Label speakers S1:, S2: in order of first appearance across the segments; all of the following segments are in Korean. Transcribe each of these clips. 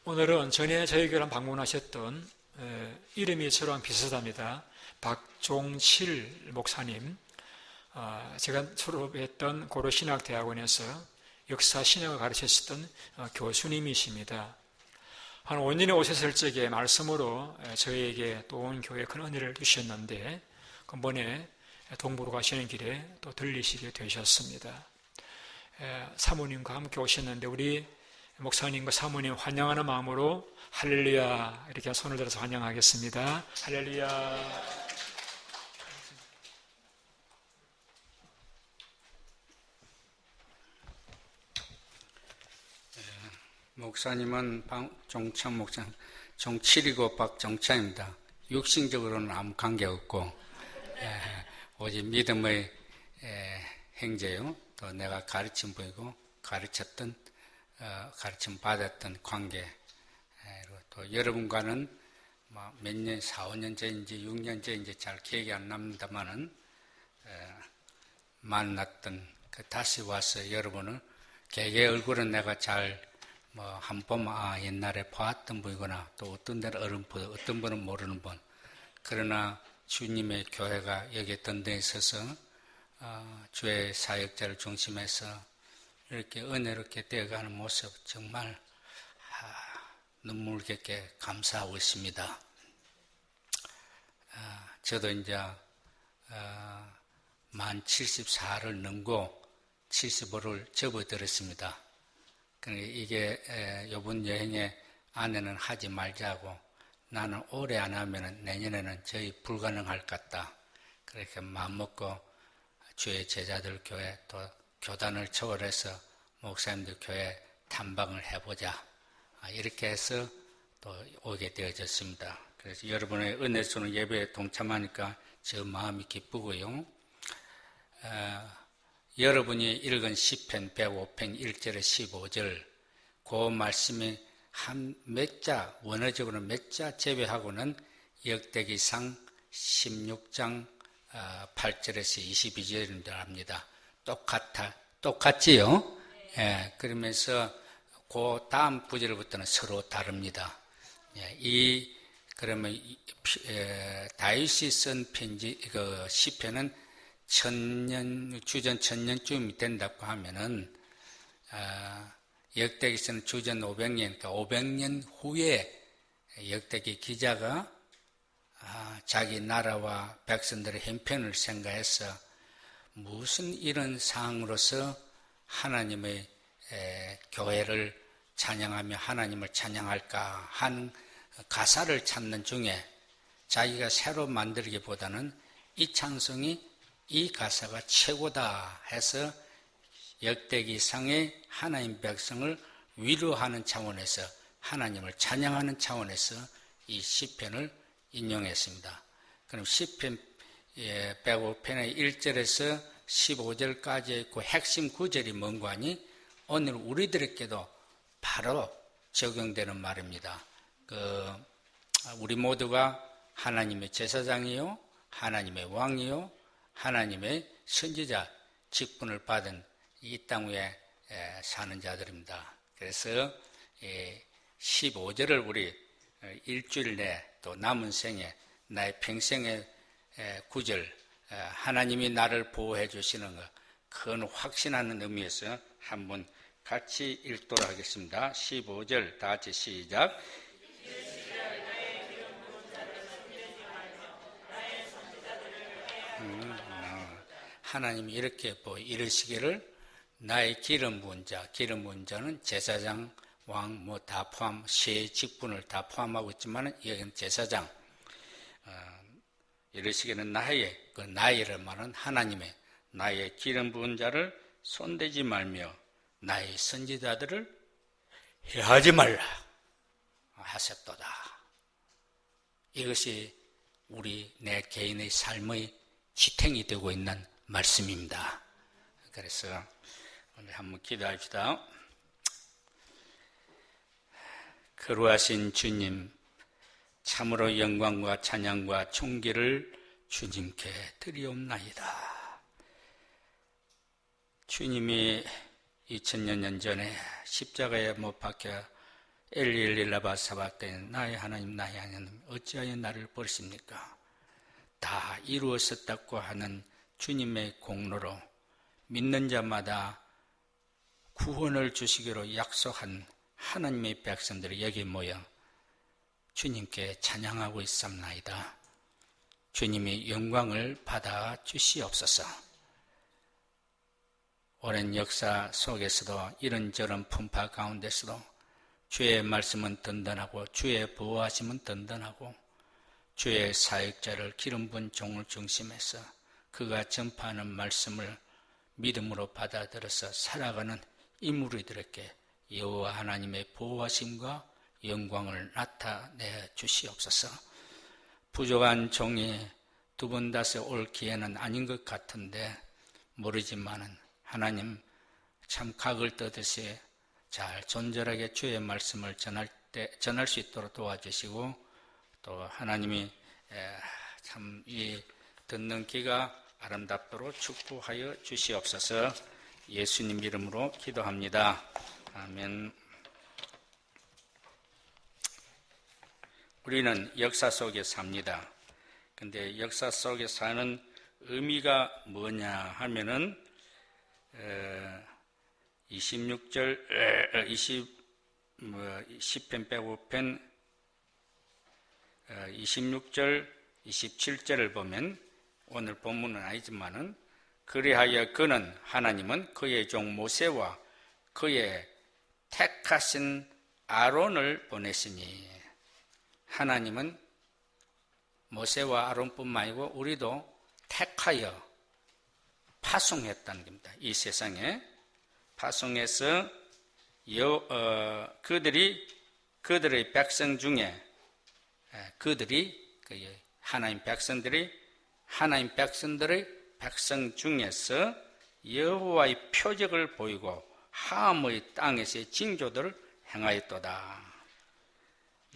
S1: 오늘은 전에 저희 교회 방문하셨던 이름이 저랑 비슷합니다. 박종칠 목사님, 제가 졸업했던 고려신학대학원에서 역사 신학을 가르쳤던 교수님이십니다. 한 5년에 오셨을 적에 말씀으로 저희에게 또 온 교회에 큰 은혜를 주셨는데 근본에 동부로 가시는 길에 또 들리시게 되셨습니다. 사모님과 함께 오셨는데 우리 목사님과 사모님 환영하는 마음으로 할렐루야 이렇게 손을 들어서 환영하겠습니다. 할렐루야.
S2: 목사님은 박종찬 목사, 정칠이고 박종찬입니다. 육신적으로는 아무 관계없고 오직 믿음의 행제요. 또 내가 가르침 보이고 가르쳤던 가르침 받았던 관계. 또 여러분과는 몇 년, 4, 5년째인지 6년째인지 잘 기억이 안 납니다만은 만났던 다시 와서 여러분을 개개 얼굴은 내가 잘 한 번 보면 옛날에 보았던 분이구나. 또 어떤 데는 어른보다 어떤 분은 모르는 분. 그러나 주님의 교회가 여기에 던져 있어서 주의 사역자를 중심해서 이렇게 은혜롭게 되어가는 모습 정말 눈물겹게 감사하고 있습니다. 저도 이제 만 74를 넘고 75를 접어들었습니다. 그러니까 이게 이번 여행에 아내는 하지 말자고 나는 올해 안 하면 내년에는 저희 불가능할 것 같다. 그렇게 마음먹고 주의 제자들 교회 또 교단을 초월해서 목사님들 교회 탐방을 해보자. 이렇게 해서 또 오게 되어졌습니다. 그래서 여러분의 은혜 주는 예배에 동참하니까 저 마음이 기쁘고요. 여러분이 읽은 시편 105편 1절에 15절 그 말씀이 한 몇 자, 원어적으로 몇 자 제외하고는 역대기상 16장 8절에서 22절인 줄 압니다. 똑같지요? 예, 그러면서 그 다음 구절부터는 서로 다릅니다. 예, 그러면 다윗이 쓴 편지, 시편은 주전 1000년쯤이 된다고 하면은, 역대기서는 주전 500년, 그러니까 500년 후에 역대기 기자가 자기 나라와 백성들의 형편을 생각해서 무슨 이런 상황으로서 하나님의 교회를 찬양하며 하나님을 찬양할까 하는 가사를 찾는 중에 자기가 새로 만들기보다는 이 찬송이 이 가사가 최고다 해서 역대기상의 하나님 백성을 위로하는 차원에서 하나님을 찬양하는 차원에서 이 시편을 인용했습니다. 그럼 시편 105편의 1절에서 15절까지의 그 핵심 구절이 뭔가 하니 오늘 우리들에게도 바로 적용되는 말입니다. 우리 모두가 하나님의 제사장이요, 하나님의 왕이요, 하나님의 선지자 직분을 받은 이 땅 위에 사는 자들입니다. 그래서 15절을 우리 일주일 내 또 남은 생에 나의 평생의 구절 하나님이 나를 보호해 주시는 것 큰 확신하는 의미에서 한번 같이 읽도록 하겠습니다. 15절 다 같이 시작. 하나님이 이렇게 이르시기를 나의 기름 부은 자는 제사장, 왕 다 포함, 세 직분을 다 포함하고 있지만 여기는 제사장. 이르시기는 나이를 말하는 하나님의 나의 기름 부은 자를 손대지 말며 나의 선지자들을 해하지 말라 하셨도다. 이것이 내 개인의 삶의 지탱이 되고 있는 말씀입니다. 그래서 오늘 한번 기도합시다. 거룩하신 주님, 참으로 영광과 찬양과 존귀를 주님께 드리옵나이다. 주님이 2000여 년 전에 십자가에 못 박혀 엘리 라바 사박다니 나의 하나님 나의 하나님 어찌하여 나를 버리십니까? 다 이루어졌다고 하는 주님의 공로로 믿는 자마다 구원을 주시기로 약속한 하나님의 백성들이 여기 모여 주님께 찬양하고 있습니다. 주님이 영광을 받아 주시옵소서. 오랜 역사 속에서도 이런저런 풍파 가운데서도 주의 말씀은 든든하고 주의 보호하심은 든든하고 주의 사역자를 기름 부은 종을 중심해서 그가 전파하는 말씀을 믿음으로 받아들여서 살아가는 이무리들에게 여호와 하나님의 보호하심과 영광을 나타내 주시옵소서. 부족한 종이 두 번 다시 올 기회는 아닌 것 같은데 모르지만은 하나님 참 각을 떠듯이 잘 존절하게 주의 말씀을 전할 수 있도록 도와주시고 또 하나님이 참 이 듣는 귀가 아름답도록 축복하여 주시옵소서. 예수님 이름으로 기도합니다. 아멘. 우리는 역사 속에 삽니다. 근데 역사 속에 사는 의미가 뭐냐 하면은 26절 10편 105편 26절 27절을 보면 오늘 본문은 아니지만은 그리하여 그는 하나님은 그의 종 모세와 그의 택하신 아론을 보내시니 하나님은 모세와 아론뿐만 아니고 우리도 택하여 파송했다는 겁니다. 이 세상에 파송해서 그들의 백성 중에 하나님 백성들의 백성 중에서 여호와의 표적을 보이고 함의 땅에서의 징조들을 행하였도다.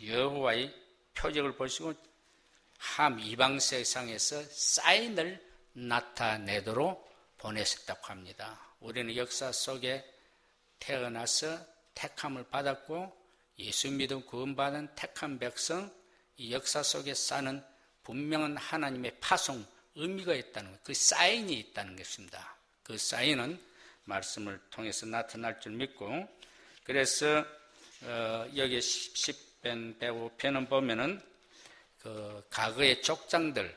S2: 여호와의 표적을 보시고 함 이방 세상에서 사인을 나타내도록 보내셨다고 합니다. 우리는 역사 속에 태어나서 택함을 받았고 예수 믿음 구원받은 택한 백성, 이 역사 속에 사는 분명한 하나님의 파송 의미가 있다는 것, 그 사인이 있다는 것입니다. 그 사인은 말씀을 통해서 나타날 줄 믿고, 그래서 여기 10편 105편은 보면은 그 과거의 족장들,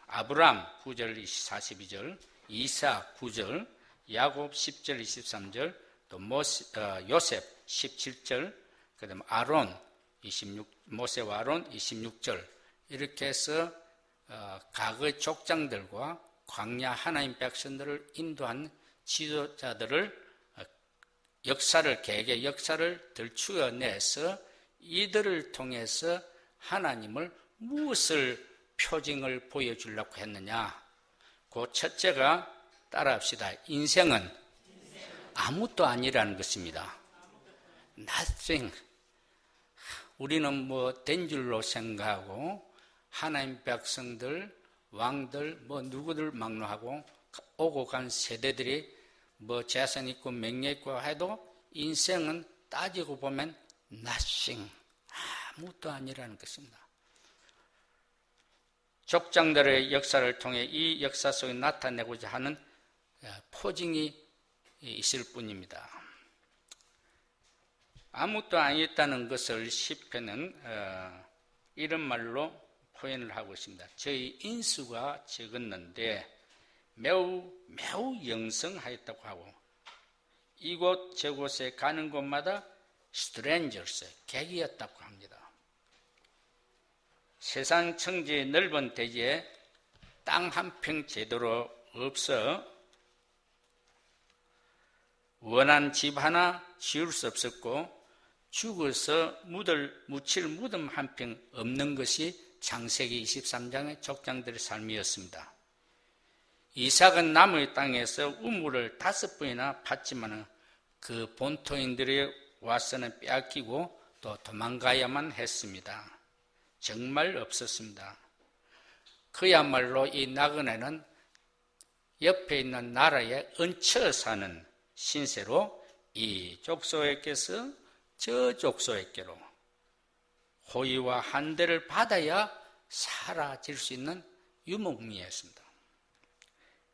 S2: 아브람 9절 42절, 이사 9절, 야곱 10절 23절, 또 요셉 17절, 그 다음에 아론 모세와 아론 26절, 이렇게 해서 과거의 족장들과 광야 하나님 백성들을 인도한 지도자들을 개혁의 역사를 들추어내서 이들을 통해서 하나님을 무엇을 표징을 보여주려고 했느냐. 그 첫째가 따라합시다. 인생은 아무것도 아니라는 것입니다. Nothing. 우리는 된 줄로 생각하고 하나님 백성들, 왕들, 누구들 막론하고 오고 간 세대들이 재산 있고 명예 있고 해도 인생은 따지고 보면 nothing. 아무것도 아니라는 것입니다. 족장들의 역사를 통해 이 역사 속에 나타내고자 하는 포징이 있을 뿐입니다. 아무것도 아니었다는 것을 시편은 이런 말로 표현을 하고 있습니다. 저희 인수가 적었는데 매우 영성하였다고 하고 이곳 저곳에 가는 곳마다 strangers, 객이었다고 합니다. 세상 청지의 넓은 대지에 땅 한 평 제대로 없어 원한 집 하나 지을 수 없었고 죽어서 묻힐 무덤 한 평 없는 것이 창세기 23장의 족장들의 삶이었습니다. 이삭은 남의 땅에서 우물을 5번이나 팠지만 그 본토인들이 와서는 빼앗기고 또 도망가야만 했습니다. 정말 없었습니다. 그야말로 이 나그네는 옆에 있는 나라에 얹혀 사는 신세로 이 족속에게서 저 족속에게로 호의와 한대를 받아야 사라질 수 있는 유목민이었습니다.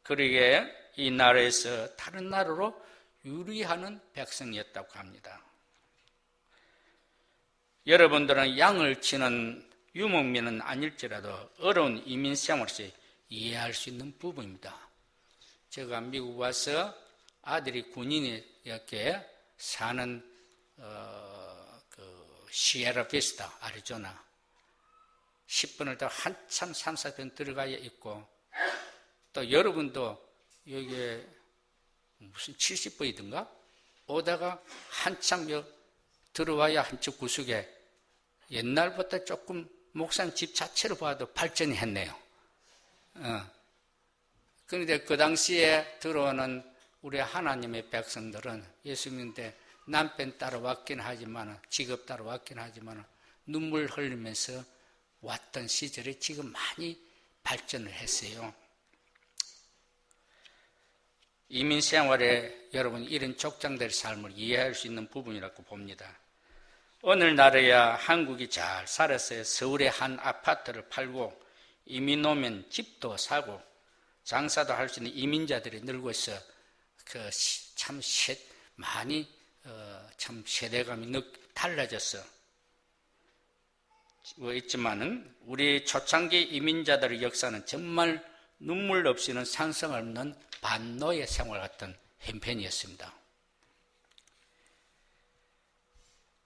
S2: 그러기에 이 나라에서 다른 나라로 유리하는 백성이었다고 합니다. 여러분들은 양을 치는 유목민은 아닐지라도 어려운 이민 생활에서 이해할 수 있는 부분입니다. 제가 미국 와서 아들이 군인이 이렇게 사는 시에라 비스타, 아리조나 10분을 더 한참 3, 4분 들어가야 있고, 또 여러분도 여기에 무슨 70분이든가 오다가 한참 들어와야 한쪽 구석에 옛날부터 조금 목사님 집 자체로 봐도 발전이 했네요. 그런데 그 당시에 들어오는 우리 하나님의 백성들은 예수님인데 남편 따라왔긴 하지만, 직업 따라왔긴 하지만 눈물 흘리면서 왔던 시절에 지금 많이 발전을 했어요. 이민 생활에 여러분 이런 족장들의 삶을 이해할 수 있는 부분이라고 봅니다. 오늘날에야 한국이 잘 살았어요. 서울의 한 아파트를 팔고 이민 오면 집도 사고 장사도 할 수 있는 이민자들이 늘고 있어 참 많이 참 세대감이 달라졌어. 있지만은 우리 초창기 이민자들의 역사는 정말 눈물 없이는 상상할 수 없는 반노예 생활 같은 형편이었습니다.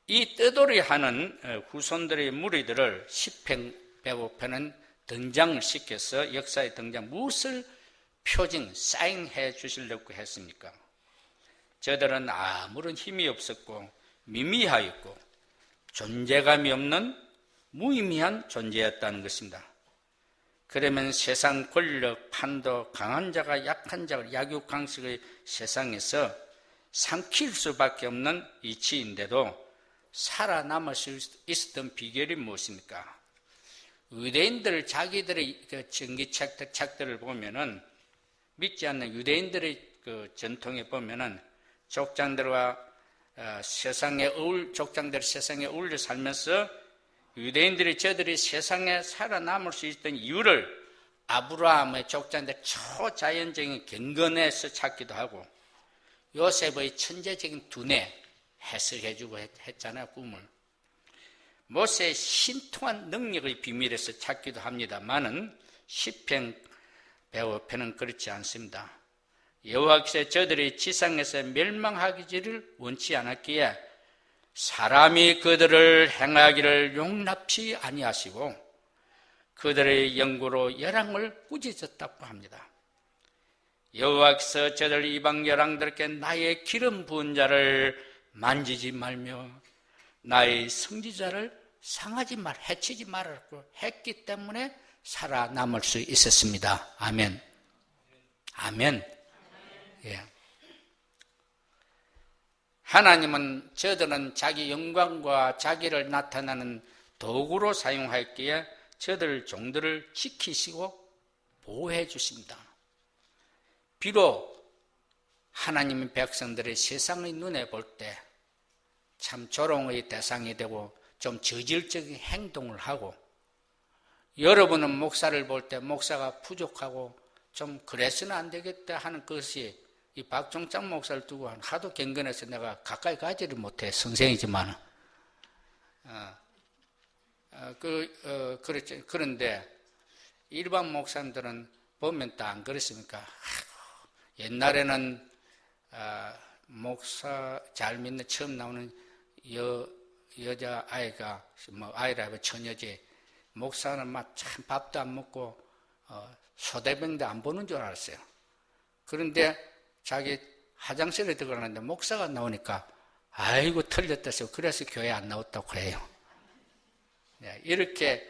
S2: 이 떠돌이하는 후손들의 무리들을 시편 105편은 등장을 시켜서 역사의 등장, 무엇을 표징, 사인해 주시려고 했습니까? 저들은 아무런 힘이 없었고 미미하였고 존재감이 없는 무의미한 존재였다는 것입니다. 그러면 세상 권력, 판도, 강한 자가 약한 자를 약육강식의 세상에서 삼킬 수밖에 없는 이치인데도 살아남을 수 있었던 비결이 무엇입니까? 유대인들 자기들의 전기책들을 보면은, 믿지 않는 유대인들의 전통에 보면은 족장들과 족장들이 세상에 어울려 살면서 유대인들이 저들이 세상에 살아남을 수 있던 이유를 아브라함의 족장들 초자연적인 경건에서 찾기도 하고 요셉의 천재적인 두뇌 해석해주고 했잖아요. 꿈을. 모세의 신통한 능력의 비밀에서 찾기도 합니다만은 시편 105편은 그렇지 않습니다. 여호와께서 저들이 지상에서 멸망하기를 원치 않았기에 사람이 그들을 행하기를 용납치 아니하시고 그들의 영구로 열왕을 꾸짖었다고 합니다. 여호와께서 저들 이방 열왕들께 나의 기름 부은 자를 만지지 말며 나의 성지자를 상하지 해치지 말라고 했기 때문에 살아남을 수 있었습니다. 아멘. 아멘. 예. 하나님은 저들은 자기 영광과 자기를 나타내는 도구로 사용하였기에 저들 종들을 지키시고 보호해 주십니다. 비록 하나님의 백성들의 세상의 눈에 볼 때 참 조롱의 대상이 되고 좀 저질적인 행동을 하고, 여러분은 목사를 볼 때 목사가 부족하고 좀 그래서는 안 되겠다 하는 것이, 이 박종장 목사를 두고 하도 경건해서 내가 가까이 가지를 못해. 선생이지만 그렇죠. 그런데 일반 목사님들은 보면 다 안 그렇습니까? 옛날에는 목사 잘 믿는 처음 나오는 여자 아이가 아이라 처녀지, 목사는 막 참 밥도 안 먹고 소대병도 안 보는 줄 알았어요. 그런데 자기 화장실에 들어가는데 목사가 나오니까 아이고 틀렸다 해서 그래서 교회 안 나왔다고 해요. 이렇게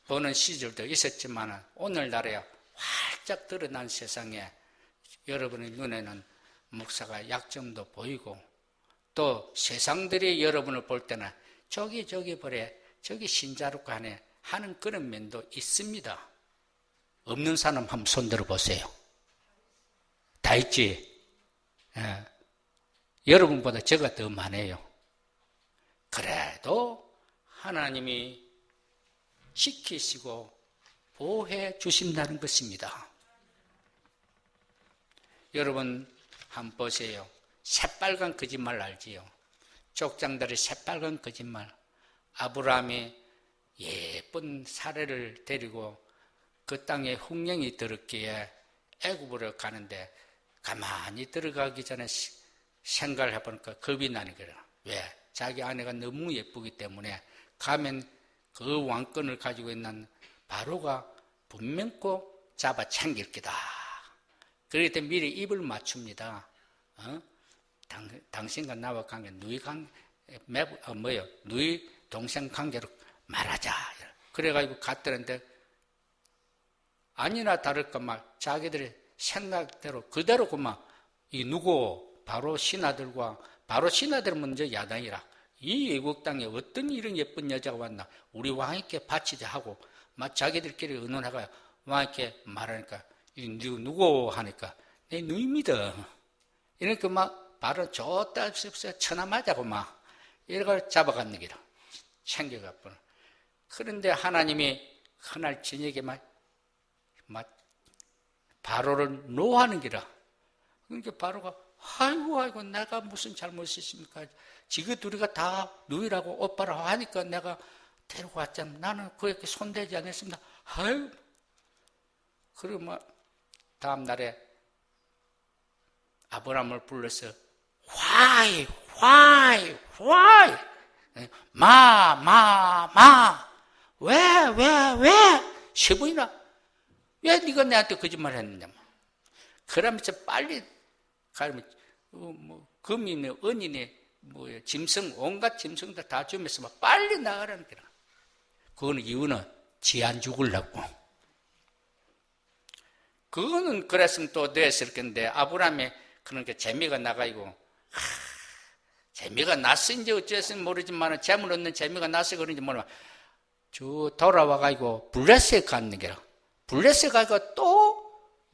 S2: 보는 시절도 있었지만 오늘날에 활짝 드러난 세상에 여러분의 눈에는 목사가 약점도 보이고, 또 세상들이 여러분을 볼 때는 저기 보래, 저기 신자롭고 하네 하는 그런 면도 있습니다. 없는 사람 한번 손 들어보세요. 다 있지? 예. 여러분보다 제가 더 많아요. 그래도 하나님이 지키시고 보호해 주신다는 것입니다. 여러분 한번 보세요. 새빨간 거짓말 알지요? 족장들의 새빨간 거짓말. 아브라함이 예쁜 사례를 데리고 그 땅에 hun령이 들었기에 애굽으로 가는데 가만히 들어가기 전에 생각을 해보니까 겁이 나는 거예요. 왜? 자기 아내가 너무 예쁘기 때문에 가면 그 왕권을 가지고 있는 바로가 분명 꼭 잡아 챙길 거다. 그렇기 때문에 미리 입을 맞춥니다. 당신과 나와 관계 누이 동생 관계로 말하자. 그래가지고 갔더는데 아니나 다를까 막 자기들의 생각대로 그대로 그만 이 누구 바로 신하들과 바로 신하들은 먼저 야당이라 이 외국 땅에 어떤 이런 예쁜 여자가 왔나 우리 왕에게 바치자 하고 막 자기들끼리 의논하가 왕에게 말하니까 이 누구 하니까 내 누이입니다. 이러니까 막 바로 좋다 싶어서 쳐나맞자고 막 이래가 잡아갔는 기라 챙겨갔구나. 그런데 하나님이 그날 저녁에 막 바로를 노하는 기라. 그러니까 바로가 아이고 내가 무슨 잘못이 있습니까? 지그 둘이가 다 누이라고 오빠라고 하니까 내가 데리고 왔잖아. 나는 그렇게 손대지 않았습니다. 아유. 그리고 막 다음 날에 아브라함을 불러서 why 왜 세 번이나 왜 네가 내한테 거짓말 했느냐. 그러면서 빨리 가면 금이네 은이네 짐승 온갖 짐승들 다 주면서 막 빨리 나가라는 거라. 그거는 이유는 지 안 죽으려고. 그거는 그랬으면 또 됐을 건데 아브라함이 그런 게 재미가 나가지고 재미가 났은지 어째서 모르지만 재물 얻는 재미가 나서 그런지 모르지만 저 돌아와가지고 블레스에 갔는 게라. 블레스에 가서 또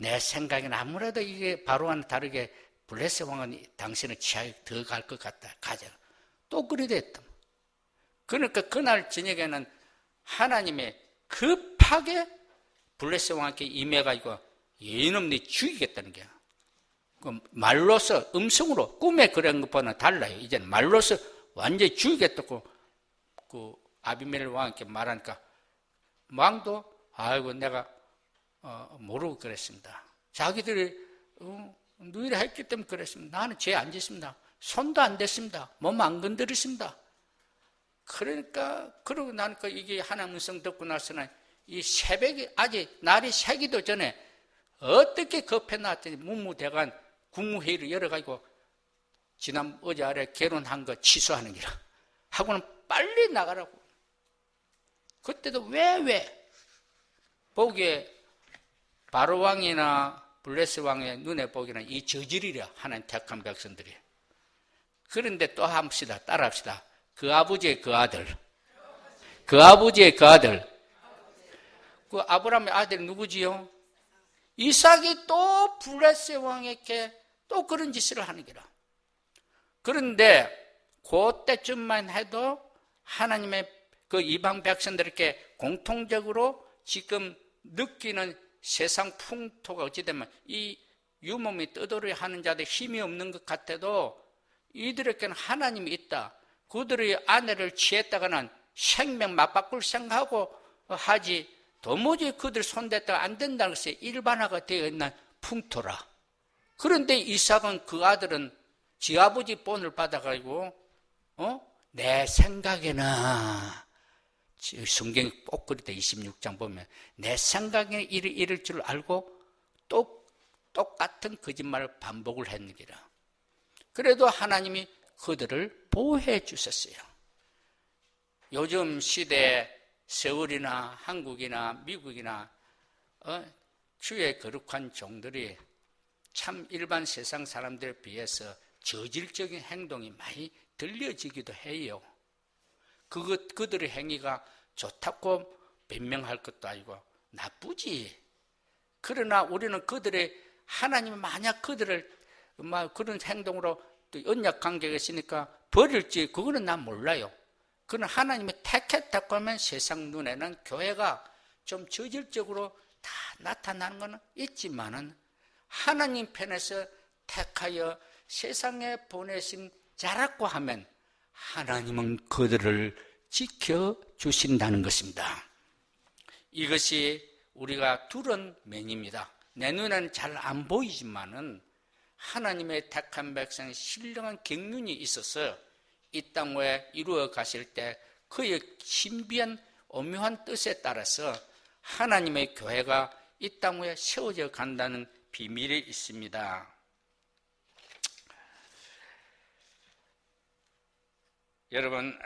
S2: 내 생각에는 아무래도 이게 바로와는 다르게 블레스 왕은 당신의 취하에 더 갈 것 같다. 가자. 또 그리 됐다. 그러니까 그날 저녁에는 하나님의 급하게 블레스 왕에게 임해가지고 이놈 네 죽이겠다는 거야. 말로서 음성으로 꿈에 그런 것보다는 달라요. 이제는 말로서 완전히 죽이겠다고 그 아비멜렉 왕에게 말하니까 왕도 아이고 내가 모르고 그랬습니다. 자기들이 누이를 했기 때문에 그랬습니다. 나는 죄 안 짓습니다. 손도 안 댔습니다. 몸 안 건드렸습니다. 그러니까 그러고 나니까 이게 하나님 음성 듣고 나서는 이 새벽이 아직 날이 새기도 전에 어떻게 급해 나왔더니 문무대관 국무회의를 열어가지고 어제 아래 결혼한 거 취소하는 기라 하고는 빨리 나가라고. 그때도 왜 보기에 바로왕이나 블레스 왕의 눈에 보기에는 이 저질이라 하나님 택한 백성들이. 그런데 또 합시다. 따라합시다. 그 아버지의 그 아들 그 아브라함의 아들이 누구지요? 이삭이 또 블레스 왕에게 또 그런 짓을 하는 기라. 그런데 그때쯤만 해도 하나님의 그 이방 백성들에게 공통적으로 지금 느끼는 세상 풍토가 어찌되면 이 유몸이 떠돌이 하는 자들 힘이 없는 것 같아도 이들에게는 하나님이 있다. 그들의 아내를 취했다가는 생명 맞바꿀 생각하고 하지 도무지 그들 손댔다가 안 된다는 것이 일반화가 되어 있는 풍토라. 그런데 이삭은 그 아들은 지 아버지 본을 받아가지고 내 생각에는 성경이 꼭 그랬다. 26장 보면 내 생각에 이럴 줄 알고 또 똑같은 거짓말을 반복을 했는 기라. 그래도 하나님이 그들을 보호해 주셨어요. 요즘 시대에 서울이나 한국이나 미국이나 주의 거룩한 종들이 참 일반 세상 사람들에 비해서 저질적인 행동이 많이 들려지기도 해요. 그들의 행위가 좋다고 변명할 것도 아니고 나쁘지. 그러나 우리는 그들의 하나님이 만약 그들을 그런 행동으로 또 언약 관계가 있으니까 버릴지 그거는 난 몰라요. 그는 하나님이 택했다고 하면 세상 눈에는 교회가 좀 저질적으로 다 나타나는 것은 있지만은 하나님 편에서 택하여 세상에 보내신 자라고 하면 하나님은 그들을 지켜주신다는 것입니다. 이것이 우리가 두른 면입니다. 내 눈에는 잘 안 보이지만은 하나님의 택한 백성의 신령한 경륜이 있어서 이 땅에 이루어 가실 때 그의 신비한 오묘한 뜻에 따라서 하나님의 교회가 이 땅에 세워져 간다는 비밀이 있습니다. 여러분,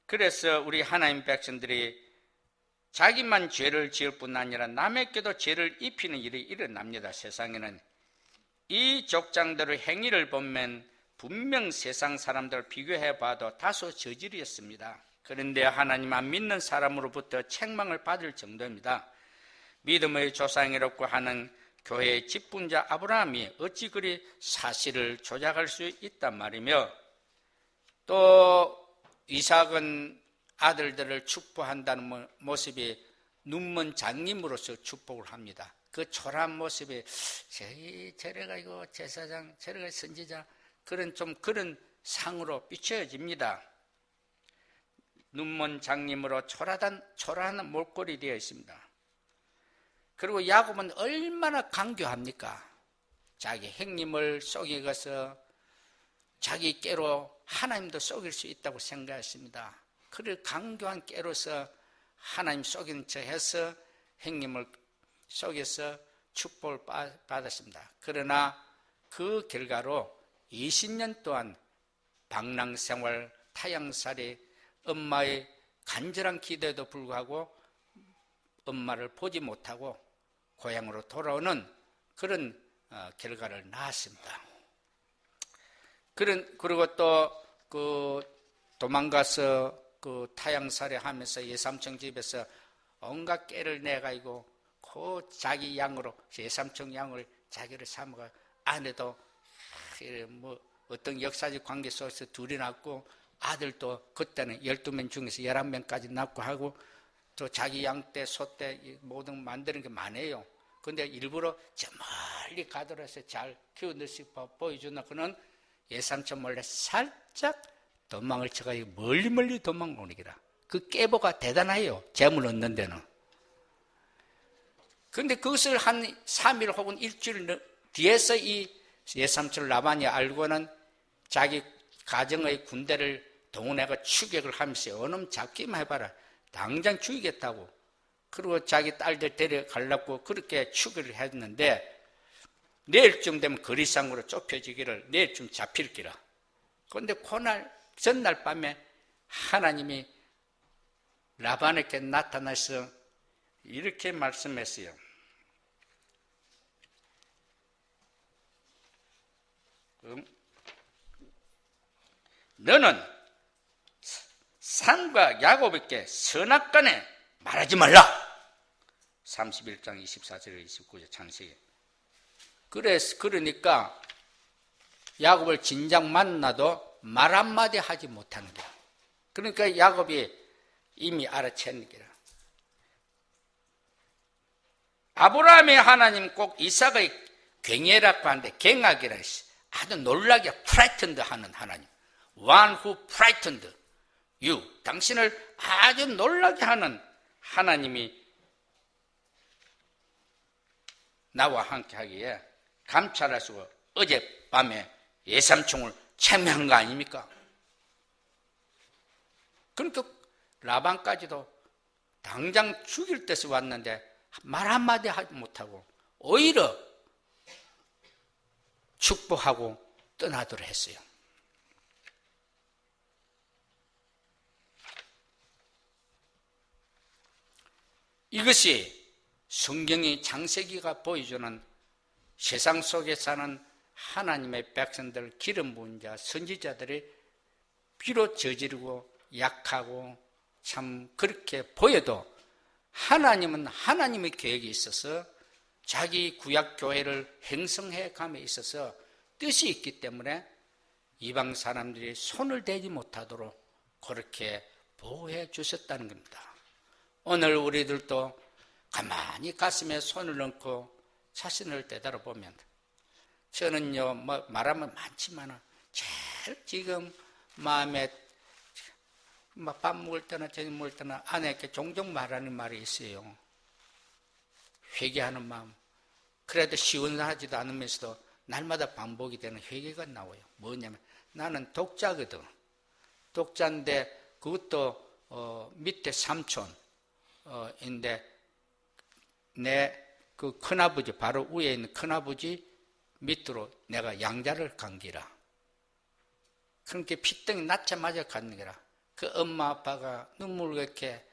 S2: 그래서 우리 하나님 백성들이 자기만 죄를 지을 뿐 아니라 남에게도 죄를 입히는 일이 일어납니다. 세상에는 이 족장들의 행위를 보면 분명 세상 사람들을 비교해 봐도 다소 저질이었습니다. 그런데 하나님 안 믿는 사람으로부터 책망을 받을 정도입니다. 믿음의 조상이라고 하는 교회의 직분자 아브라함이 어찌 그리 사실을 조작할 수 있단 말이며, 또 이삭은 아들들을 축복한다는 모습이 눈먼 장님으로서 축복을 합니다. 그 초라한 모습이 저래가 이거 제사장, 저래가 선지자, 그런 상으로 비춰집니다. 눈먼 장님으로 초라한 몰골이 되어 있습니다. 그리고 야곱은 얼마나 강교합니까? 자기 형님을 속이고서 자기 깨로 하나님도 속일 수 있다고 생각했습니다. 그를 강교한 깨로서 하나님 속인 척 해서 형님을 속여서 축복을 받았습니다. 그러나 그 결과로 20년 동안 방랑생활, 타향살이, 엄마의 간절한 기도에도 불구하고 엄마를 보지 못하고 고향으로 돌아오는 그런 결과를 낳았습니다. 그리고 또 도망가서 타향살이 하면서 예삼촌 집에서 온갖 깨를 내가지고 그 자기 양으로 예삼촌 양을 자기를 삼아가 아내도 어떤 역사적 관계 속에서 둘이 낳고 아들도 그때는 12명 중에서 11명까지 낳고 하고 또 자기 양 때, 소 때 모든 만드는 게 많아요. 근데 일부러 저 멀리 가더라서 잘 키우는 듯이 보여주나 그는 예삼촌 몰래 살짝 도망을 쳐가지고 멀리 도망오는 기라. 그 깨보가 대단해요. 재물 얻는 데는. 그런데 그것을 한 3일 혹은 일주일 뒤에서 이 예삼촌 라반이 알고는 자기 가정의 군대를 동원해가 추격을 하면서 어놈 잡기만 해봐라. 당장 죽이겠다고. 그리고 자기 딸들 데려가려고 그렇게 추격을 했는데 내일쯤 되면 거리상으로 좁혀지기를 내일쯤 잡힐기라. 그런데 그날 전날 밤에 하나님이 라반에게 나타나서 이렇게 말씀했어요. 너는 산과 야곱에게 선악간에 말하지 말라. 31장 24절 29절 창세기. 그러니까 야곱을 진작 만나도 말 한마디 하지 못하는 거야. 그러니까 야곱이 이미 알아챘는 거야. 아브라함의 하나님 꼭 이삭의 괭이라고 하는데 갱악이라 했어. 아주 놀라게 frightened 하는 하나님. One who frightened you. 당신을 아주 놀라게 하는 하나님이 나와 함께 하기에 감찰할 수가 어젯밤에 예삼총을 책망한 거 아닙니까? 그러니까 라반까지도 당장 죽일 때서 왔는데 말 한마디 하지 못하고 오히려 축복하고 떠나도록 했어요. 이것이 성경의 창세기가 보여주는 세상 속에 사는 하나님의 백성들, 기름 부은 자, 선지자들이 비록 저지르고 약하고 참 그렇게 보여도 하나님은 하나님의 계획이 있어서 자기 구약 교회를 형성해 감에 있어서 뜻이 있기 때문에 이방 사람들이 손을 대지 못하도록 그렇게 보호해 주셨다는 겁니다. 오늘 우리들도 가만히 가슴에 손을 넣고 자신을 되돌아보면, 저는요, 말하면 많지만 제일 지금 마음에 밥 먹을 때나 저녁 먹을 때나 아내에게 종종 말하는 말이 있어요. 회개하는 마음. 그래도 시원하지도 않으면서도 날마다 반복이 되는 회개가 나와요. 뭐냐면, 나는 독자거든. 독자인데 그것도 밑에 삼촌인데 내 그 큰아버지, 바로 위에 있는 큰아버지 밑으로 내가 양자를 간 기라. 그렇게 피덩이 낳자마자 갔는 거라. 그 엄마 아빠가 눈물겹게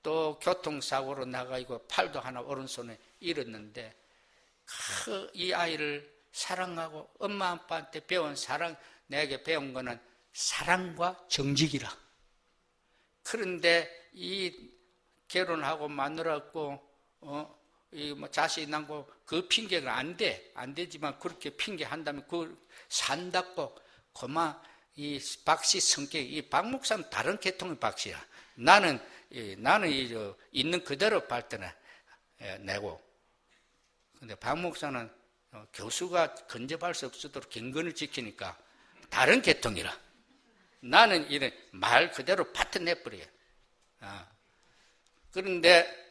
S2: 또 교통사고로 나가고 팔도 하나 오른손에 잃었는데, 이 아이를 사랑하고 엄마 아빠한테 배운 사랑, 내게 배운 거는 사랑과 정직이라. 그런데 이 결혼하고 마누라고 자식 낳고 그 핑계가 안 되지만 그렇게 핑계 한다면 그 산다고 고마. 이 박씨 성격이, 이 박 목사는 다른 계통의 박씨야. 나는 있는 그대로 발전해 내고, 근데 박 목사는 교수가 근접할 수 없도록 경건을 지키니까 다른 계통이라. 나는 이런 말 그대로 밭내버려요. 그런데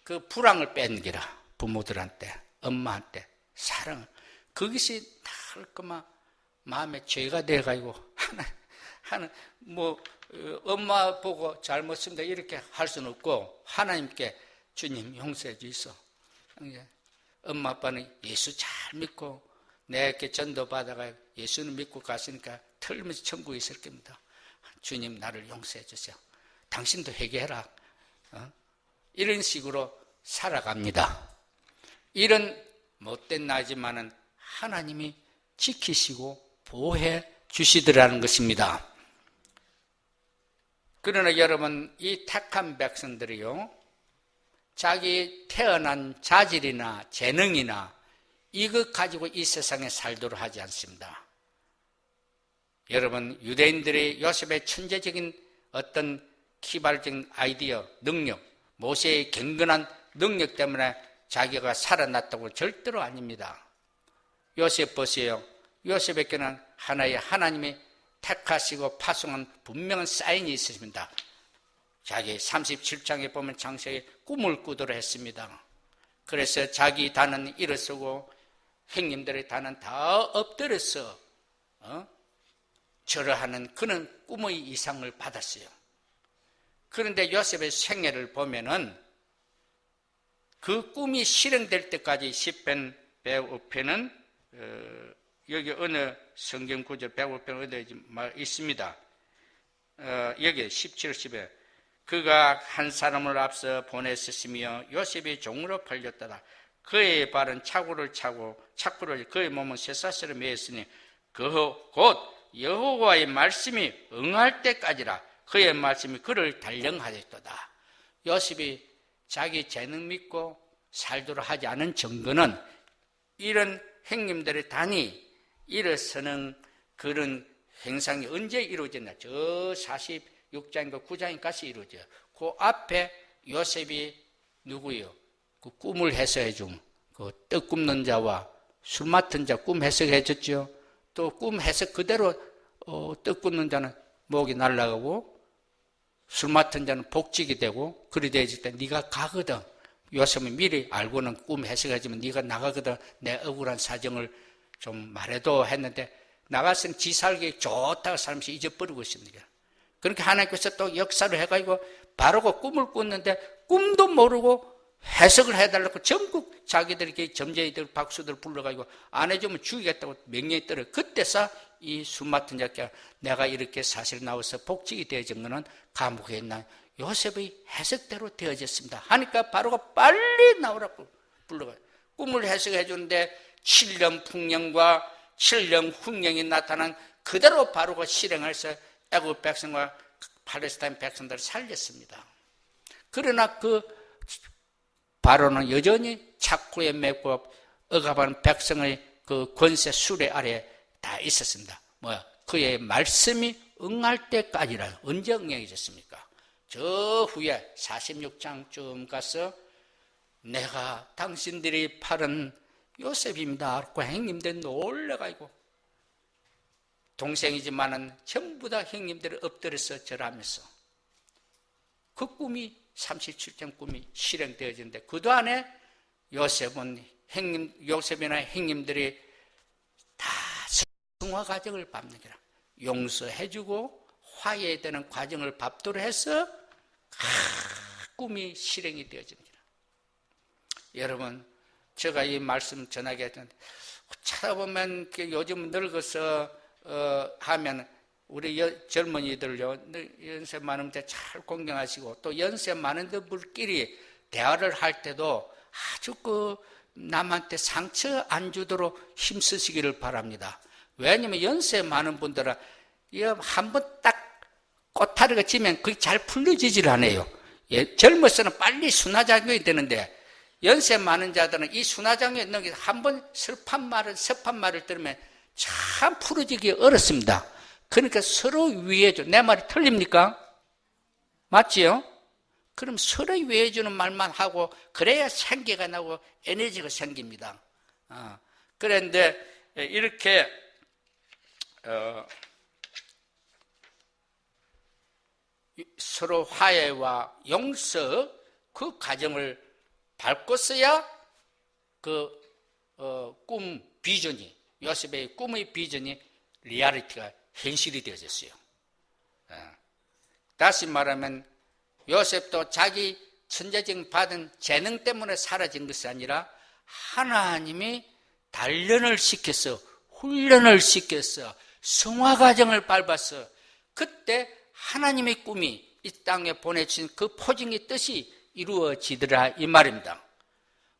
S2: 그 불황을 뺀 기라. 부모들한테, 엄마한테 사랑을. 그것이 다 그만 마음에 죄가 돼가지고 엄마 보고 잘못습니다 이렇게 할 수는 없고, 하나님께 주님 용서해 주이소. 엄마 아빠는 예수 잘 믿고 내게 전도 받아가 예수는 믿고 가시니까 틀림없이 천국에 있을 겁니다. 주님 나를 용서해 주세요. 당신도 회개해라. 이런 식으로 살아갑니다. 이런 못된 나지만은 하나님이 지키시고 보호해 주시더라는 것입니다. 그러나 여러분, 이 택한 백성들이요, 자기 태어난 자질이나 재능이나 이것 가지고 이 세상에 살도록 하지 않습니다. 여러분, 유대인들이 요셉의 천재적인 어떤 기발적인 아이디어, 능력, 모세의 경건한 능력 때문에 자기가 살아났다고 절대로 아닙니다. 요셉 보세요. 요셉에게는 하나의 하나님이 택하시고 파송한 분명한 사인이 있습니다. 자기 37장에 보면 장세에 꿈을 꾸도록 했습니다. 그래서 자기 단은 일어서고 형님들의 단은 다 엎드려서 절하는 그런 꿈의 이상을 받았어요. 그런데 요셉의 생애를 보면은 그 꿈이 실행될 때까지 10편 105편은 여기 어느 성경 구절 105편 어디에 있습니다. 여기 17, 10에 그가 한 사람을 앞서 보냈으며 요셉이 종으로 팔렸다다. 그의 발은 차구를 차고 착구를 그의 몸은 쇠사슬에 매였으니 곧 여호와의 말씀이 응할 때까지라. 그의 말씀이 그를 단련하였도다. 요셉이 자기 재능 믿고 살도록 하지 않은 증거는 이런 형님들의 단이 일어서는 그런 행상이 언제 이루어졌나? 저 46장인가 9장인가서 이루어져요. 그 앞에 요셉이 누구요? 그 꿈을 해석해 준 그 떡 굽는 자와 술 맡은 자 꿈 해석해 줬죠. 또 꿈 해석 그대로 떡 굽는 자는 목이 날아가고 술 맡은 자는 복직이 되고 그리 되어질 때 네가 가거든. 요셉은 미리 알고는 꿈 해석하지만 네가 나가거든. 내 억울한 사정을 좀 말해도 했는데 나갔으니 지 살기 좋다고 살면서 잊어버리고 있습니다. 그렇게 하나님께서 또 역사를 해가지고 바로 그 꿈을 꿨는데 꿈도 모르고 해석을 해달라고 전국 자기들에게 점쟁이들 박수들 불러가지고 안 해주면 죽이겠다고 명령이 떨어요. 그때서 이 술 맡은 자께 내가 이렇게 사실 나와서 복직이 되어진 것은 감옥에 있나 요셉의 해석대로 되어졌습니다 하니까 바로가 빨리 나오라고 불러가요. 꿈을 해석해 주는데 7년 풍년과 7년 훈령이 나타난 그대로 바로가 실행해서 애국 백성과 팔레스타인 백성들을 살렸습니다. 그러나 그 바로는 여전히 착고에 맺고 억압하는 백성의 그 권세 수레 아래에 다 있었습니다. 그의 말씀이 응할 때까지라. 언제 응해졌습니까? 저 후에 46장쯤 가서 내가 당신들이 팔은 요셉입니다. 그 형님들 놀래가지고 동생이지만은 전부 다 형님들이 엎드려서 절하면서 그 꿈이 37장 꿈이 실행되어지는데 그동안에 요셉이나 형님들이 다 성화 과정을 밟는 게라 용서해주고 화해되는 과정을 밟도록 해서 꿈이 실행이 되어지는 게라. 여러분, 제가 이 말씀 전하게 했는데 찾아보면 요즘 늙어서 하면 우리 젊은이들요 연세 많은 데 잘 공경하시고 또 연세 많은 분들끼리 대화를 할 때도 아주 남한테 상처 안 주도록 힘쓰시기를 바랍니다. 왜냐하면 연세 많은 분들은 한번 딱 꼬타리가 지면 그게 잘 풀려지질 않아요. 젊어서는 빨리 순화작용이 되는데 연세 많은 자들은 이 순화작용이 있는 게 한번 섭한 말을 들으면 참 풀어지기 어렵습니다. 그러니까 서로 위해줘. 내 말이 틀립니까? 맞지요? 그럼 서로 위해주는 말만 하고 그래야 생기가 나고 에너지가 생깁니다. 그런데 이렇게 서로 화해와 용서 그 과정을 밟고서야 꿈 비전이 요셉의 꿈의 비전이 리얼리티가 현실이 되어졌어요. 다시 말하면 요셉도 자기 천재적 받은 재능 때문에 사라진 것이 아니라 하나님이 단련을 시켜서 훈련을 시켜서 성화 과정을 밟아서 그때 하나님의 꿈이 이 땅에 보내주신 그 포징의 뜻이 이루어지더라 이 말입니다.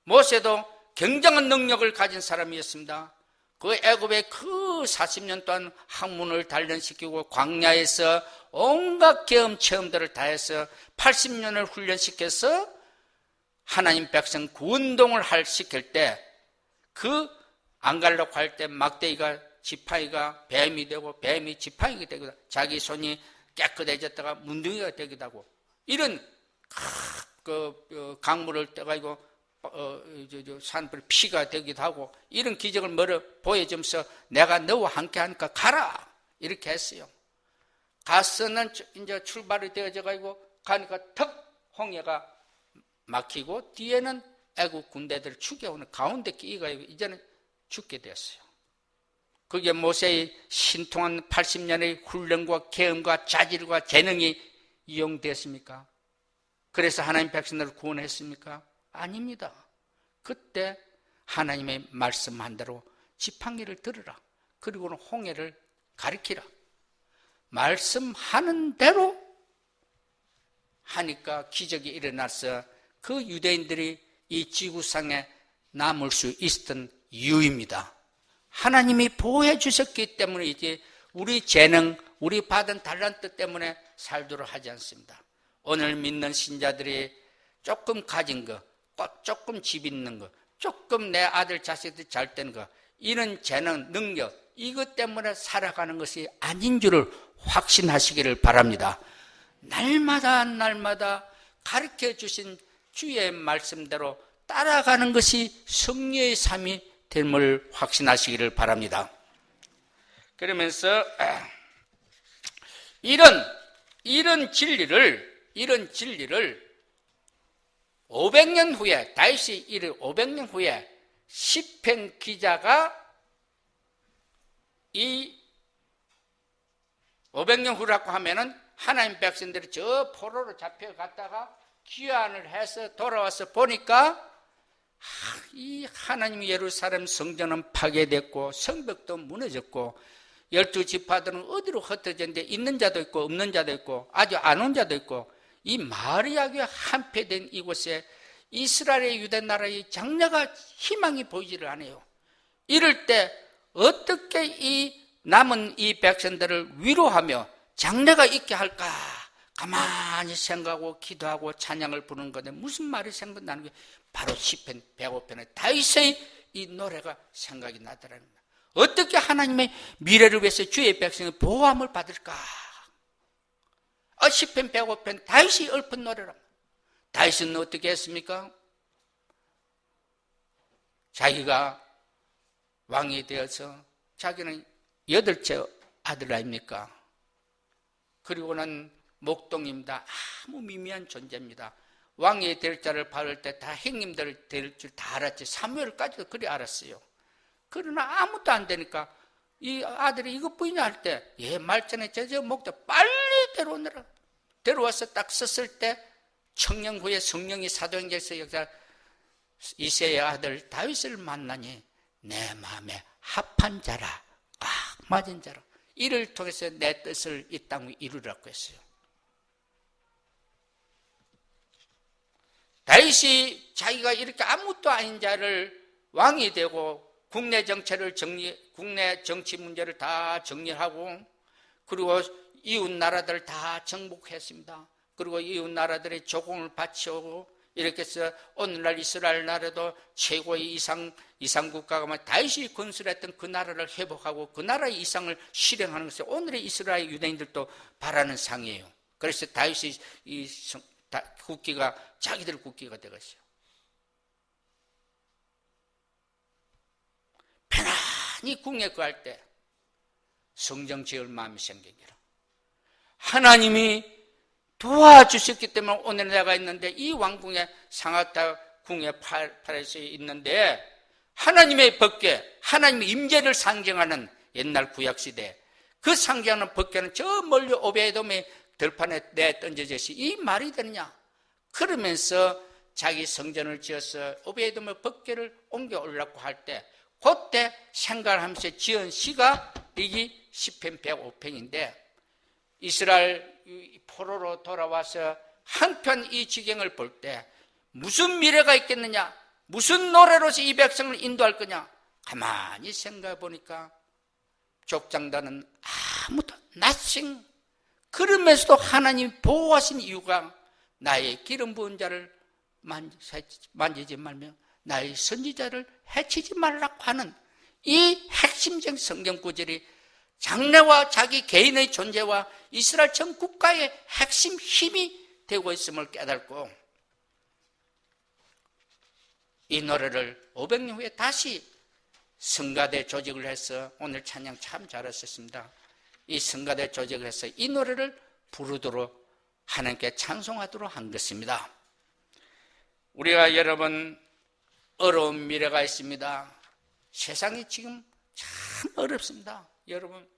S2: 모세도 굉장한 능력을 가진 사람이었습니다. 그 애굽의 그 40년 동안 학문을 단련시키고 광야에서 온갖 경험 체험들을 다해서 80년을 훈련시켜서 하나님 백성 구운동을 시킬 때 그 안 가려고 할 때 막대기가 지팡이가 뱀이 되고 뱀이 지팡이가 되고 자기 손이 깨끗해졌다가 문둥이가 되기도 하고 이런 강물을 떠가지고 산불 피가 되기도 하고 이런 기적을 보여주면서 내가 너와 함께 하니까 가라 이렇게 했어요. 가서는 이제 출발이 되어져 가지고 가니까 턱 홍해가 막히고 뒤에는 애국 군대들 죽여오는 가운데 끼가 이제는 죽게 되었어요. 그게 모세의 신통한 80년의 훈련과 경험과 자질과 재능이 이용되었습니까? 그래서 하나님 백성들을 구원했습니까? 아닙니다. 그때 하나님의 말씀한 대로 지팡이를 들으라. 그리고는 홍해를 가리키라. 말씀하는 대로 하니까 기적이 일어나서 그 유대인들이 이 지구상에 남을 수 있었던 이유입니다. 하나님이 보호해 주셨기 때문에 이제 우리 재능, 우리 받은 달란트 때문에 살도록 하지 않습니다. 오늘 믿는 신자들이 조금 가진 거, 조금 집 있는 거, 조금 내 아들 자식들 잘 되는 거, 이런 재능, 능력, 이것 때문에 살아가는 것이 아닌 줄을 확신하시기를 바랍니다. 날마다 가르쳐 주신 주의 말씀대로 따라가는 것이 승리의 삶이 됨을 확신하시기를 바랍니다. 그러면서 이런 진리를 500년 후에 다윗이 500년 후에 시편 기자가 이 500년 후라고 하면은 하나님 백성들이 저 포로로 잡혀갔다가 귀환을 해서 돌아와서 보니까 이 하나님 예루살렘 성전은 파괴됐고 성벽도 무너졌고 12지파들은 어디로 흩어졌는데 있는 자도 있고 없는 자도 있고 아주 안 온 자도 있고 이 마리아교에 한패된 이곳에 이스라엘의 유대 나라의 장래가 희망이 보이지를 않아요. 이럴 때 어떻게 이 남은 이 백성들을 위로하며 장래가 있게 할까? 가만히 생각하고 기도하고 찬양을 부르는 건데 무슨 말이 생각나는 게 바로 시편 105편의 다윗의 이 노래가 생각이 나더랍니다. 어떻게 하나님의 미래를 위해서 주의 백성의 보호함을 받을까? 시편 105편 다윗이 읊은 노래라. 다윗은 어떻게 했습니까? 자기가 왕이 되어서 자기는 8째 아들 아닙니까? 그리고는 목동입니다. 아무 미미한 존재입니다. 왕이 될 자를 바를 때 다 행님들 될 줄 다 알았지. 사무엘까지도 그리 알았어요. 그러나 아무도 안 되니까 이 아들이 이것뿐이냐 할 때, 말전에 저 목자 빨리 데려오느라. 데려와서 딱 썼을 때 청년 후에 성령이 사도행전에서 역사 이새의 아들 다윗을 만나니 내 마음에 합한 자라, 꽉 맞은 자라. 이를 통해서 내 뜻을 이 땅 위에 이루라고 했어요. 다윗이 자기가 이렇게 아무것도 아닌 자를 왕이 되고 국내 정치 문제를 다 정리하고, 그리고 이웃 나라들 다 정복했습니다. 그리고 이웃 나라들의 조공을 바치고, 이렇게 해서 오늘날 이스라엘 나라도 최고의 이상 국가가 다윗이 건설했던 그 나라를 회복하고 그 나라의 이상을 실행하는 것이 오늘의 이스라엘 유대인들도 바라는 상이에요. 그래서 다윗이 국기가 자기들 국기가 되었어요. 편안히 궁에 거할 때 성정 지을 마음이 생기기라. 하나님이 도와주셨기 때문에 오늘 내가 있는데, 이 왕궁에 상하타 궁에 파라에 있는데, 하나님의 법궤, 하나님의 임재를 상징하는 옛날 구약시대 그 상징하는 법궤는 저 멀리 오베에돔의 들판에 내 던져졌지, 이 말이 되느냐? 그러면서 자기 성전을 지어서 오베에돔의 법궤를 옮겨 올라고 할 때, 그때 생각을 하면서 지은 시가 이게 시편 105편인데, 이스라엘 포로로 돌아와서 한편 이 지경을 볼 때 무슨 미래가 있겠느냐, 무슨 노래로서 이 백성을 인도할 거냐, 가만히 생각해 보니까 족장단은 아무도 nothing. 그러면서도 하나님이 보호하신 이유가 나의 기름 부은 자를 만지지 말며 나의 선지자를 해치지 말라고 하는 이 핵심적 성경 구절이 장래와 자기 개인의 존재와 이스라엘 전 국가의 핵심 힘이 되고 있음을 깨닫고, 이 노래를 500년 후에 다시 성가대 조직을 해서, 오늘 찬양 참 잘하셨습니다. 이 성가대 조직을 해서 이 노래를 부르도록 하나님께 찬송하도록 한 것입니다. 우리가 여러분 어려운 미래가 있습니다. 세상이 지금 참 어렵습니다. 여러분,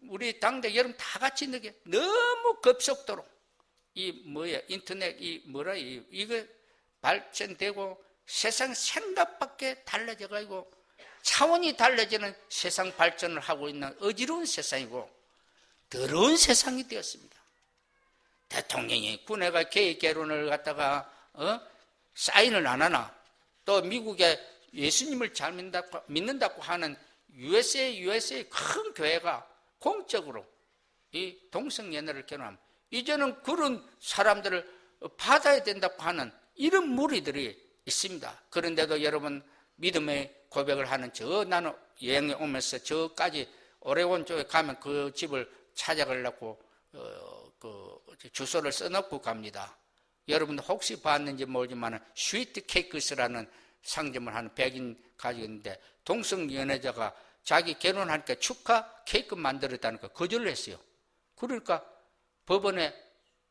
S2: 우리 당대 여러분 다 같이 느끼, 너무 급속도로 인터넷 이거 발전되고 세상 생각밖에 달라져 가지고 차원이 달라지는 세상 발전을 하고 있는 어지러운 세상이고 더러운 세상이 되었습니다. 대통령이 군에가 개의 개론을 갖다가 사인을 안 하나, 또 미국에 예수님을 잘 믿는다고 하는 USA의 큰 교회가 공적으로 이 동성연애를 결혼하면 이제는 그런 사람들을 받아야 된다고 하는 이런 무리들이 있습니다. 그런데도 여러분 믿음의 고백을 하는 나는 여행에 오면서 저까지 오레곤 쪽에 가면 그 집을 찾아가려고 주소를 써놓고 갑니다. 여러분 혹시 봤는지 모르지만 스위트 케이크스라는 상점을 하는 백인 가지고 있는데, 동성연애자가 자기 결혼하니까 축하 케이크 만들었다니까 거절을 했어요. 그러니까 법원에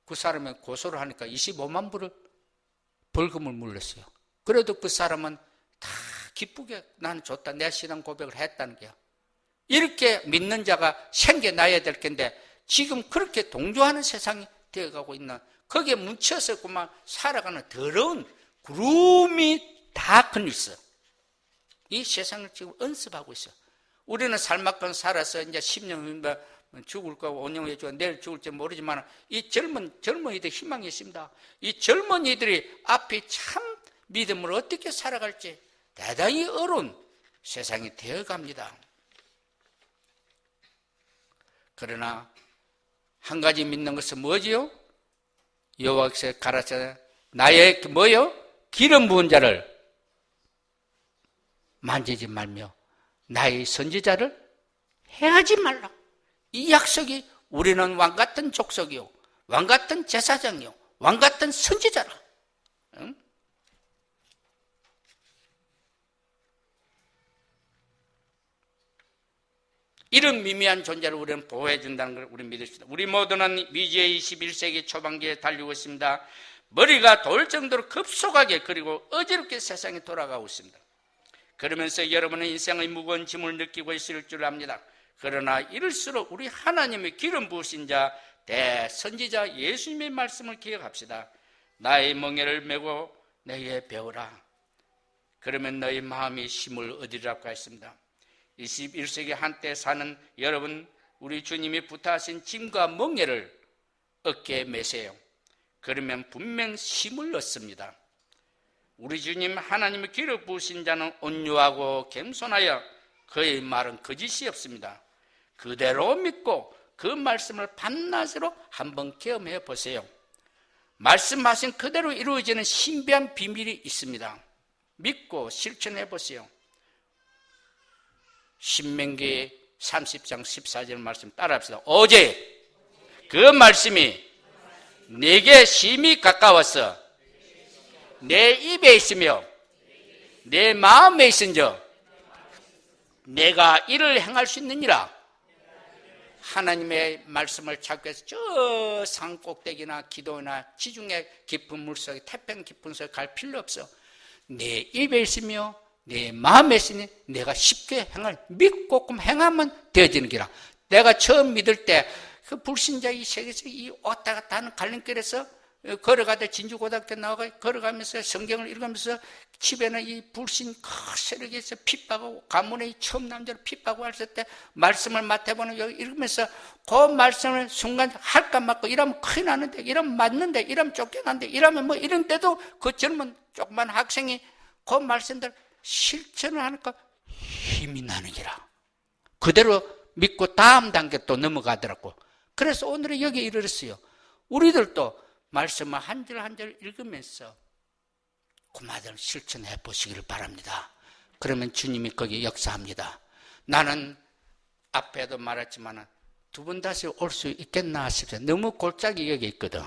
S2: 그 사람이 고소를 하니까 25만 불을 벌금을 물렸어요. 그래도 그 사람은 다 기쁘게 나는 좋다, 내 신앙 고백을 했다는 거야. 이렇게 믿는 자가 생겨나야 될 텐데 지금 그렇게 동조하는 세상이 되어가고 있는, 거기에 뭉쳐서 그만 살아가는 더러운 구름이 다 걸렸어요. 이 세상을 지금 언습하고 있어요. 우리는 살만큼 살아서 이제 10년 죽을 거고 5년 후에 죽고 내일 죽을지 모르지만 이 젊은이들 희망이 있습니다. 이 젊은이들이 앞이 참 믿음으로 어떻게 살아갈지 대단히 어려운 세상이 되어갑니다. 그러나 한 가지 믿는 것은 뭐지요? 여호와께서 가라사대 나의 뭐요? 기름 부은 자를 만지지 말며 나의 선지자를 해하지 말라. 이 약속이 우리는 왕같은 족속이요, 왕같은 제사장이요, 왕같은 선지자라. 응? 이런 미미한 존재를 우리는 보호해 준다는 걸 우리 믿을 수 있다. 우리 모두는 미지의 21세기 초반기에 달리고 있습니다. 머리가 돌 정도로 급속하게 그리고 어지럽게 세상이 돌아가고 있습니다. 그러면서 여러분은 인생의 무거운 짐을 느끼고 있을 줄 압니다. 그러나 이럴수록 우리 하나님의 기름 부으신 자 대선지자 예수님의 말씀을 기억합시다. 나의 멍에를 메고 내게 배우라. 그러면 너희 마음이 힘을 얻으리라고 했습니다. 21세기 한때 사는 여러분, 우리 주님이 부탁하신 짐과 멍에를 어깨에 메세요. 그러면 분명 힘을 얻습니다. 우리 주님 하나님의 기름 부으신 자는 온유하고 겸손하여 그의 말은 거짓이 없습니다. 그대로 믿고 그 말씀을 밤낮으로 한번 경험해 보세요. 말씀하신 그대로 이루어지는 신비한 비밀이 있습니다. 믿고 실천해 보세요. 신명기 30장 14절 말씀 따라합시다. 어제 그 말씀이 내게 심히 가까웠어 내 입에 있으며 내 마음에 있은즉 내가 이를 행할 수 있느니라. 하나님의 말씀을 찾기 위해서 저 산꼭대기나 기도나 지중해 깊은 물속에 태평 깊은 속에 갈 필요 없어. 내 입에 있으며 내 마음에 있으니 내가 쉽게 행할, 믿고 꼭 행하면 되어지는 기라. 내가 처음 믿을 때 그 불신자 이 세계에서 이 왔다 갔다 하는 갈림길에서 걸어가다 진주고등학교 나와가 걸어가면서 성경을 읽으면서 집에는 이 불신 세력에서 핍박하고 가문의 처음 남자를 핍박하고 했을 때 말씀을 맡아보는 여기 읽으면서 그 말씀을 순간 할까 말까 이러면 큰일 나는데, 이러면 맞는데, 이러면 쫓겨난데, 이러면 뭐 이런데도 그 젊은 조그만 학생이 그 말씀들 실천을 하니까 힘이 나는 기라. 그대로 믿고 다음 단계 또 넘어가더라고. 그래서 오늘은 여기에 이르렀어요. 우리들도 말씀을 한 절 한 절 읽으면서 그 말을 실천해 보시기를 바랍니다. 그러면 주님이 거기에 역사합니다. 나는 앞에도 말했지만 두 번 다시 올 수 있겠나 싶어요. 너무 골짜기 여기 있거든.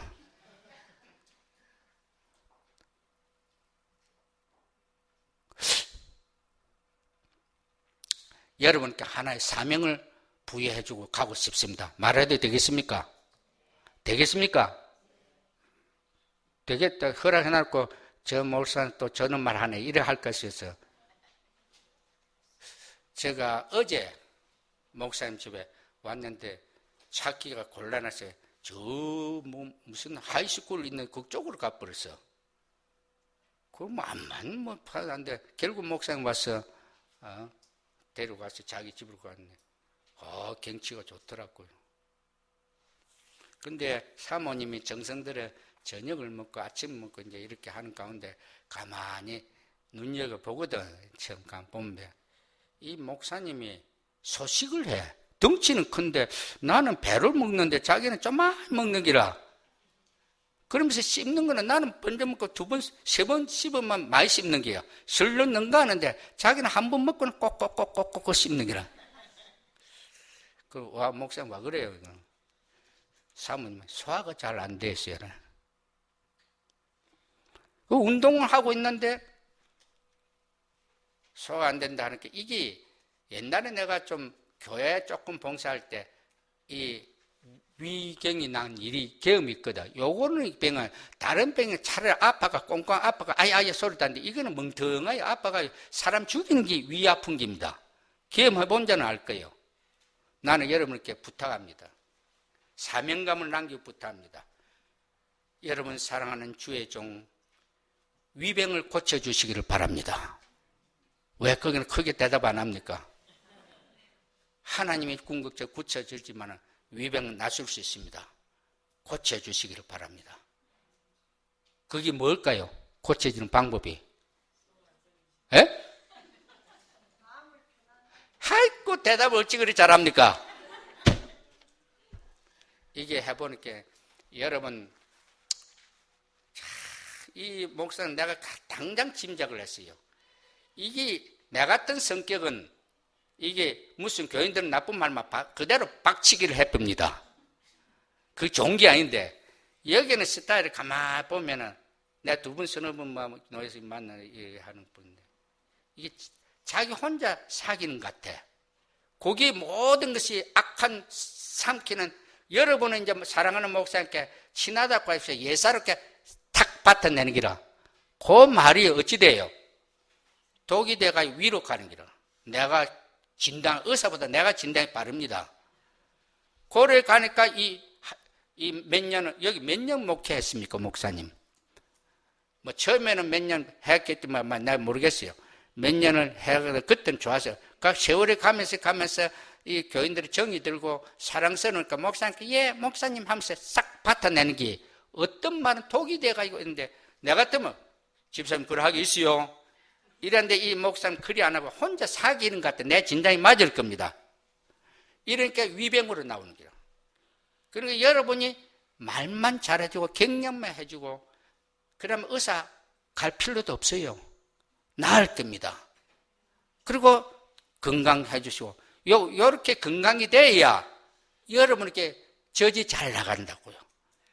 S2: 여러분께 하나의 사명을 부여해주고 가고 싶습니다. 말해도 되겠습니까? 되겠습니까? 되겠다. 허락해놨고 저 목사는 또 저는 말하네. 이래 할 것이어서 제가 어제 목사님 집에 왔는데 찾기가 곤란해서 저 무슨 하이스쿨 있는 그쪽으로 가버렸어. 그럼 암만 뭐 파는데 결국 목사님 와서 데려가서 자기 집으로 갔네. 경치가 좋더라고요. 근데 사모님이 정성들여 저녁을 먹고 아침 먹고 이제 이렇게 하는 가운데 가만히 눈여겨보거든. 처음 보면 이 목사님이 소식을 해. 덩치는 큰데 나는 배를 먹는데 자기는 좀만 먹는 기라. 그러면서 씹는 거는 나는 먼저 먹고 두 번, 세 번 씹으면 많이 씹는 게야. 슬렁 능가하는데 자기는 한 번 먹고는 꼭꼭꼭꼭꼭 씹는 기라. 와, 목사님 와 그래요. 사모님 소화가 잘 안 됐어요. 그 운동을 하고 있는데 소화가 안 된다 하니까 이게 옛날에 내가 좀 교회 조금 봉사할 때 이 위경이 난 일이 경험이 있거든. 요거는 병은 다른 병은 차라리 아파가 꽁꽁 아파가 아예 소리 나는데 이거는 멍텅하게 아파가 사람 죽이는 게 위 아픈 겁니다. 경험해 본 자는 알 거예요. 나는 여러분께 부탁합니다. 사명감을 남기고 부탁합니다. 여러분 사랑하는 주의 종 위병을 고쳐주시기를 바랍니다. 왜 거기는 크게 대답 안 합니까? 하나님이 궁극적으로 고쳐주지만 위병은 나술 수 있습니다. 고쳐주시기를 바랍니다. 그게 뭘까요? 고쳐지는 방법이? 예? 아이고 대답을 어찌 그리 잘합니까? 이게 해보니까 여러분 이 목사는 내가 당장 짐작을 했어요. 이게 내 같은 성격은 이게 무슨 교인들은 나쁜 말만 그대로 박치기를 해봅니다. 그 좋은 게 아닌데, 여기는 스타일을 가만히 보면은, 내가 2번, 서너 번 노예서 하는 분인데, 이게 자기 혼자 사귀는 것 같아. 거기 모든 것이 악한 삼키는, 여러분은 이제 사랑하는 목사님께 친하다고 해서 예사롭게 탁 받아내는 기라. 그 말이 어찌 돼요? 독이 돼가 위로 가는 기라. 내가 의사보다 내가 진단이 빠릅니다. 고래 가니까 이 몇 년은, 여기 몇 년 목회했습니까, 목사님? 뭐, 처음에는 몇 년 했겠지만, 내가 모르겠어요. 몇 년을 해가지고, 그때는 좋았어요. 그 세월이 가면서 이 교인들이 정이 들고 사랑스러우니까 목사님께, 예, 목사님 하면서 싹 받아내는 게 어떤 말은 독이 돼가지고 있는데, 내가 같으면, 집사님 그러 하기 있어요. 이랬는데 이 목사님 그리 안 하고 혼자 사귀는 것 같아. 내 진단이 맞을 겁니다. 이러니까 위병으로 나오는 거예요. 그러니까 여러분이 말만 잘해주고 격려만 해주고 그러면 의사 갈 필요도 없어요. 나을 겁니다. 그리고 건강해 주시고 요렇게 건강이 돼야 여러분에게 젖이 잘 나간다고요.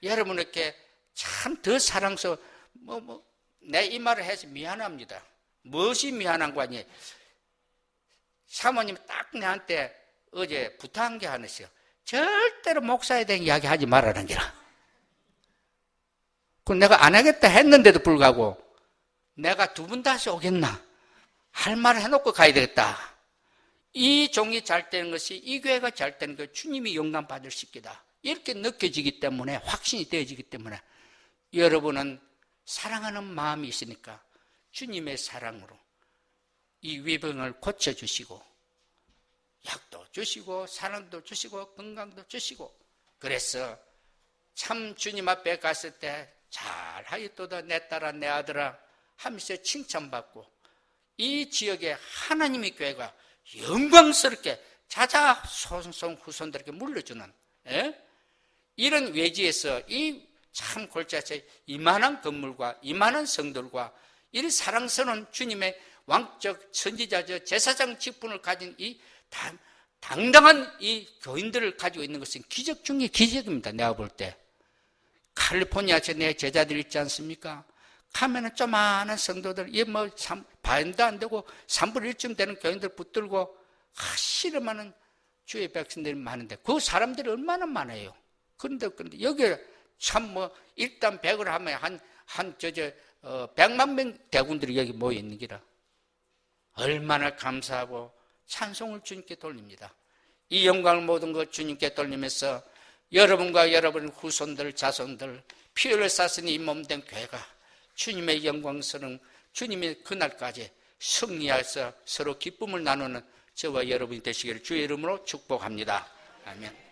S2: 여러분에게 참 더 사랑스러워. 내 이 말을 해서 미안합니다. 무엇이 미안한 거 아니에요? 사모님이 딱 내한테 어제 부탁한 게 하나 있어요. 절대로 목사에 대한 이야기 하지 말라는 게라. 그 내가 안 하겠다 했는데도 불구하고 내가 2번 다시 오겠나? 할 말을 해놓고 가야 되겠다. 이 종이 잘 되는 것이, 이 교회가 잘 되는 것, 주님이 영광 받을 수 있겠다. 이렇게 느껴지기 때문에, 확신이 되어지기 때문에 여러분은 사랑하는 마음이 있으니까 주님의 사랑으로 이 위병을 고쳐주시고 약도 주시고 사랑도 주시고 건강도 주시고, 그래서 참 주님 앞에 갔을 때 잘하였도다 내 딸아 내 아들아 하면서 칭찬받고 이 지역에 하나님의 교회가 영광스럽게 자자손손 후손들에게 물려주는 이런 외지에서 이 참 골짜기에서 이만한 건물과 이만한 성들과 이 사랑스러운 주님의 왕적 선지자적 제사장 직분을 가진 이 당당한 이 교인들을 가지고 있는 것은 기적 중에 기적입니다. 내가 볼 때 캘리포니아에 내 제자들 있지 않습니까? 가면은 조그마한 성도들, 반도 안 되고 3분의 1쯤 되는 교인들 붙들고 씨름하는 주의 백성들이 많은데 그 사람들이 얼마나 많아요. 그런데 여기 참 일단 100을 하면 100만 명 대군들이 여기 모여 있는 기라. 얼마나 감사하고 찬송을 주님께 돌립니다. 이 영광을 모든 것 주님께 돌리면서 여러분과 여러분의 후손들, 자손들, 피 흘려 쌌으니 이 몸된 교회가 주님의 영광스러운 주님의 그날까지 승리해서 서로 기쁨을 나누는 저와 여러분이 되시기를 주의 이름으로 축복합니다. 아멘.